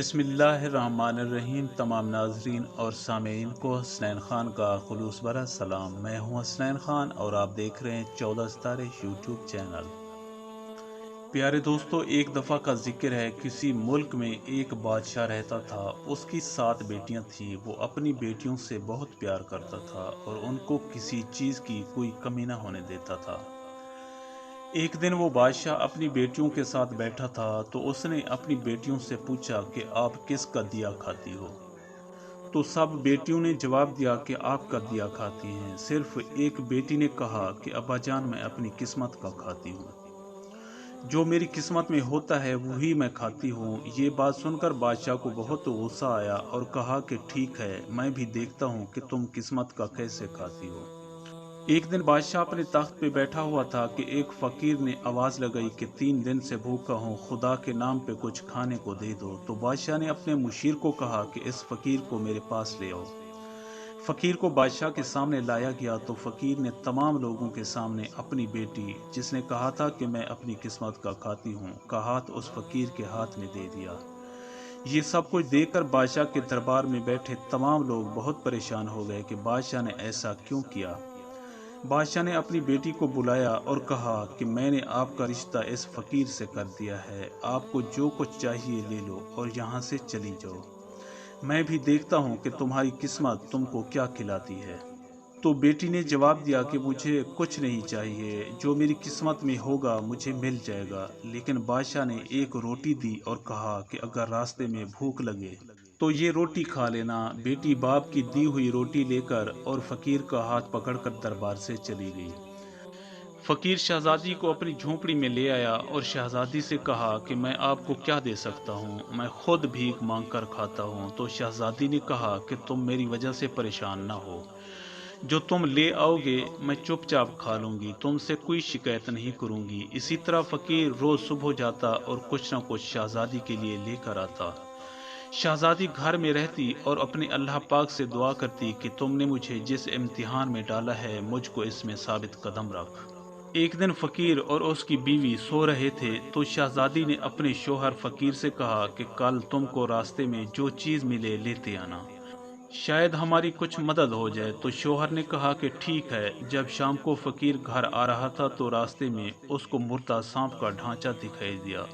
بسم اللہ الرحمن الرحیم۔ تمام ناظرین اور سامعین کو حسنین خان کا خلوص بھرا سلام۔ میں ہوں حسنین خان اور آپ دیکھ رہے ہیں 14 ستارے یوٹیوب چینل۔ پیارے دوستو، ایک دفعہ کا ذکر ہے، کسی ملک میں ایک بادشاہ رہتا تھا۔ اس کی 7 بیٹیاں تھیں۔ وہ اپنی بیٹیوں سے بہت پیار کرتا تھا اور ان کو کسی چیز کی کوئی کمی نہ ہونے دیتا تھا۔ ایک دن وہ بادشاہ اپنی بیٹیوں کے ساتھ بیٹھا تھا تو اس نے اپنی بیٹیوں سے پوچھا کہ آپ کس کا دیا کھاتی ہو؟ تو سب بیٹیوں نے جواب دیا کہ آپ کا دیا کھاتی ہیں۔ صرف ایک بیٹی نے کہا کہ ابا جان، میں اپنی قسمت کا کھاتی ہوں۔ جو میری قسمت میں ہوتا ہے وہی میں کھاتی ہوں۔ یہ بات سن کر بادشاہ کو بہت غصہ آیا اور کہا کہ ٹھیک ہے، میں بھی دیکھتا ہوں کہ تم قسمت کا کیسے کھاتی ہو۔ ایک دن بادشاہ اپنے تخت پہ بیٹھا ہوا تھا کہ ایک فقیر نے آواز لگائی کہ 3 دن سے بھوکا ہوں، خدا کے نام پہ کچھ کھانے کو دے دو۔ تو بادشاہ نے اپنے مشیر کو کہا کہ اس فقیر کو میرے پاس لے آؤ۔ فقیر کو بادشاہ کے سامنے لایا گیا تو فقیر نے تمام لوگوں کے سامنے اپنی بیٹی، جس نے کہا تھا کہ میں اپنی قسمت کا کھاتی ہوں، کا ہاتھ اس فقیر کے ہاتھ میں دے دیا۔ یہ سب کچھ دیکھ کر بادشاہ کے دربار میں بیٹھے تمام لوگ بہت پریشان ہو گئے کہ بادشاہ نے ایسا کیوں کیا۔ بادشاہ نے اپنی بیٹی کو بلایا اور کہا کہ میں نے آپ کا رشتہ اس فقیر سے کر دیا ہے، آپ کو جو کچھ چاہیے لے لو اور یہاں سے چلی جاؤ۔ میں بھی دیکھتا ہوں کہ تمہاری قسمت تم کو کیا کھلاتی ہے۔ تو بیٹی نے جواب دیا کہ مجھے کچھ نہیں چاہیے، جو میری قسمت میں ہوگا مجھے مل جائے گا۔ لیکن بادشاہ نے ایک روٹی دی اور کہا کہ اگر راستے میں بھوک لگے تو یہ روٹی کھا لینا۔ بیٹی باپ کی دی ہوئی روٹی لے کر اور فقیر کا ہاتھ پکڑ کر دربار سے چلی گئی۔ فقیر شہزادی کو اپنی جھونپڑی میں لے آیا اور شہزادی سے کہا کہ میں آپ کو کیا دے سکتا ہوں، میں خود بھیک مانگ کر کھاتا ہوں۔ تو شہزادی نے کہا کہ تم میری وجہ سے پریشان نہ ہو، جو تم لے آؤ گے میں چپ چاپ کھا لوں گی، تم سے کوئی شکایت نہیں کروں گی۔ اسی طرح فقیر روز صبح جاتا اور کچھ نہ کچھ شہزادی کے لیے لے کر آتا۔ شہزادی گھر میں رہتی اور اپنے اللہ پاک سے دعا کرتی کہ تم نے مجھے جس امتحان میں ڈالا ہے مجھ کو اس میں ثابت قدم رکھ۔ ایک دن فقیر اور اس کی بیوی سو رہے تھے تو شہزادی نے اپنے شوہر فقیر سے کہا کہ کل تم کو راستے میں جو چیز ملے لیتے آنا، شاید ہماری کچھ مدد ہو جائے۔ تو شوہر نے کہا کہ ٹھیک ہے۔ جب شام کو فقیر گھر آ رہا تھا تو راستے میں اس کو مردہ سانپ کا ڈھانچہ دکھائی دیا۔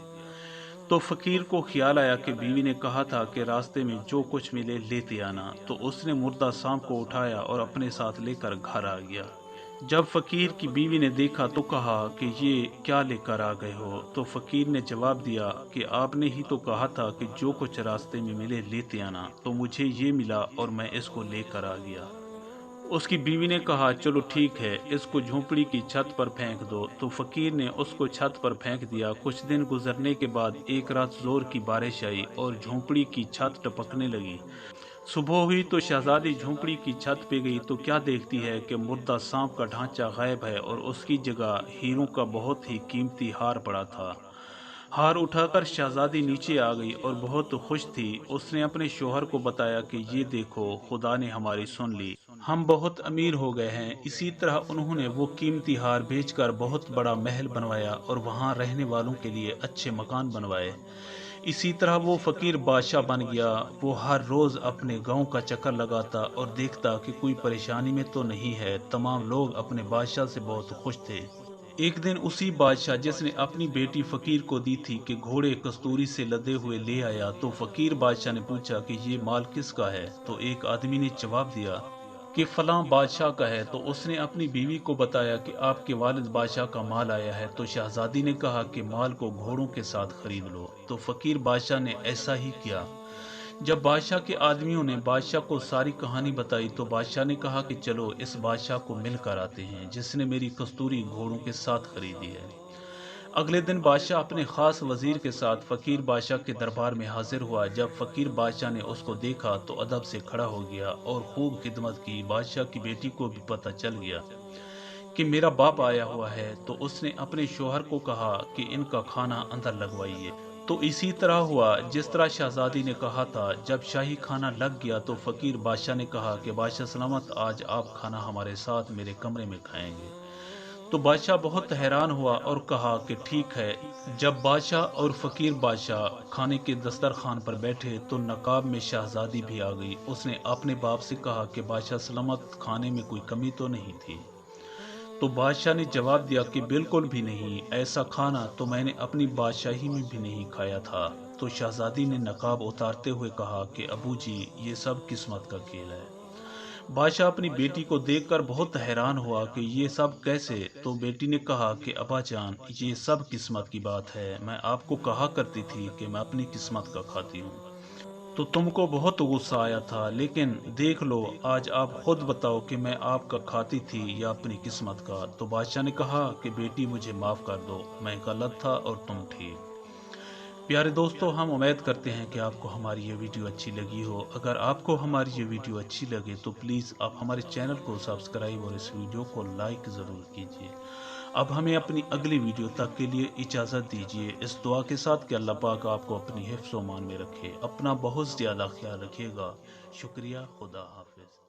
تو فقیر کو خیال آیا کہ بیوی نے کہا تھا کہ راستے میں جو کچھ ملے لیتے آنا، تو اس نے مردہ سانپ کو اٹھایا اور اپنے ساتھ لے کر گھر آ گیا۔ جب فقیر کی بیوی نے دیکھا تو کہا کہ یہ کیا لے کر آ گئے ہو؟ تو فقیر نے جواب دیا کہ آپ نے ہی تو کہا تھا کہ جو کچھ راستے میں ملے لیتے آنا، تو مجھے یہ ملا اور میں اس کو لے کر آ گیا۔ اس کی بیوی نے کہا چلو ٹھیک ہے، اس کو جھونپڑی کی چھت پر پھینک دو۔ تو فقیر نے اس کو چھت پر پھینک دیا۔ کچھ دن گزرنے کے بعد ایک رات زور کی بارش آئی اور جھونپڑی کی چھت ٹپکنے لگی۔ صبح ہوئی تو شہزادی جھونپڑی کی چھت پہ گئی تو کیا دیکھتی ہے کہ مردہ سانپ کا ڈھانچہ غائب ہے اور اس کی جگہ ہیروں کا بہت ہی قیمتی ہار پڑا تھا۔ ہار اٹھا کر شہزادی نیچے آ گئی اور بہت خوش تھی۔ اس نے اپنے شوہر کو بتایا کہ یہ دیکھو، خدا نے ہماری سن لی، ہم بہت امیر ہو گئے ہیں۔ اسی طرح انہوں نے وہ قیمتی ہار بیچ کر بہت بڑا محل بنوایا اور وہاں رہنے والوں کے لیے اچھے مکان بنوائے۔ اسی طرح وہ فقیر بادشاہ بن گیا۔ وہ ہر روز اپنے گاؤں کا چکر لگاتا اور دیکھتا کہ کوئی پریشانی میں تو نہیں ہے۔ تمام لوگ اپنے بادشاہ سے بہت خوش تھے۔ ایک دن اسی بادشاہ جس نے اپنی بیٹی فقیر کو دی تھی کہ گھوڑے کستوری سے لدے ہوئے لے آیا، تو فقیر بادشاہ نے پوچھا کہ یہ مال کس کا ہے؟ تو ایک آدمی نے جواب دیا کہ فلاں بادشاہ کا ہے۔ تو اس نے اپنی بیوی کو بتایا کہ آپ کے والد بادشاہ کا مال آیا ہے۔ تو شہزادی نے کہا کہ مال کو گھوڑوں کے ساتھ خرید لو۔ تو فقیر بادشاہ نے ایسا ہی کیا۔ جب بادشاہ کے آدمیوں نے بادشاہ کو ساری کہانی بتائی تو بادشاہ نے کہا کہ چلو اس بادشاہ کو مل کر آتے ہیں جس نے میری کستوری گھوڑوں کے ساتھ خریدی ہے۔ اگلے دن بادشاہ اپنے خاص وزیر کے ساتھ فقیر بادشاہ کے دربار میں حاضر ہوا۔ جب فقیر بادشاہ نے اس کو دیکھا تو ادب سے کھڑا ہو گیا اور خوب خدمت کی۔ بادشاہ کی بیٹی کو بھی پتہ چل گیا کہ میرا باپ آیا ہوا ہے، تو اس نے اپنے شوہر کو کہا کہ ان کا کھانا اندر لگوائیے۔ تو اسی طرح ہوا جس طرح شہزادی نے کہا تھا۔ جب شاہی کھانا لگ گیا تو فقیر بادشاہ نے کہا کہ بادشاہ سلامت، آج آپ کھانا ہمارے ساتھ میرے کمرے میں کھائیں گے۔ تو بادشاہ بہت حیران ہوا اور کہا کہ ٹھیک ہے۔ جب بادشاہ اور فقیر بادشاہ کھانے کے دسترخوان پر بیٹھے تو نقاب میں شہزادی بھی آ گئی۔ اس نے اپنے باپ سے کہا کہ بادشاہ سلامت، کھانے میں کوئی کمی تو نہیں تھی؟ تو بادشاہ نے جواب دیا کہ بالکل بھی نہیں، ایسا کھانا تو میں نے اپنی بادشاہی میں بھی نہیں کھایا تھا۔ تو شہزادی نے نقاب اتارتے ہوئے کہا کہ ابو جی، یہ سب قسمت کا کھیل ہے۔ بادشاہ اپنی بیٹی کو دیکھ کر بہت حیران ہوا کہ یہ سب کیسے؟ تو بیٹی نے کہا کہ ابا جان، یہ سب قسمت کی بات ہے، میں آپ کو کہا کرتی تھی کہ میں اپنی قسمت کا کھاتی ہوں، تو تم کو بہت غصہ آیا تھا، لیکن دیکھ لو آج آپ خود بتاؤ کہ میں آپ کا کھاتی تھی یا اپنی قسمت کا۔ تو بادشاہ نے کہا کہ بیٹی مجھے معاف کر دو، میں غلط تھا اور تم ٹھیک۔ پیارے دوستو، ہم امید کرتے ہیں کہ آپ کو ہماری یہ ویڈیو اچھی لگی ہو۔ اگر آپ کو ہماری یہ ویڈیو اچھی لگے تو پلیز آپ ہمارے چینل کو سبسکرائب اور اس ویڈیو کو لائک ضرور کیجیے۔ اب ہمیں اپنی اگلی ویڈیو تک کے لیے اجازت دیجیے، اس دعا کے ساتھ کہ اللہ پاک آپ کو اپنی حفظ و امان میں رکھے۔ اپنا بہت زیادہ خیال رکھیے گا۔ شکریہ، خدا حافظ۔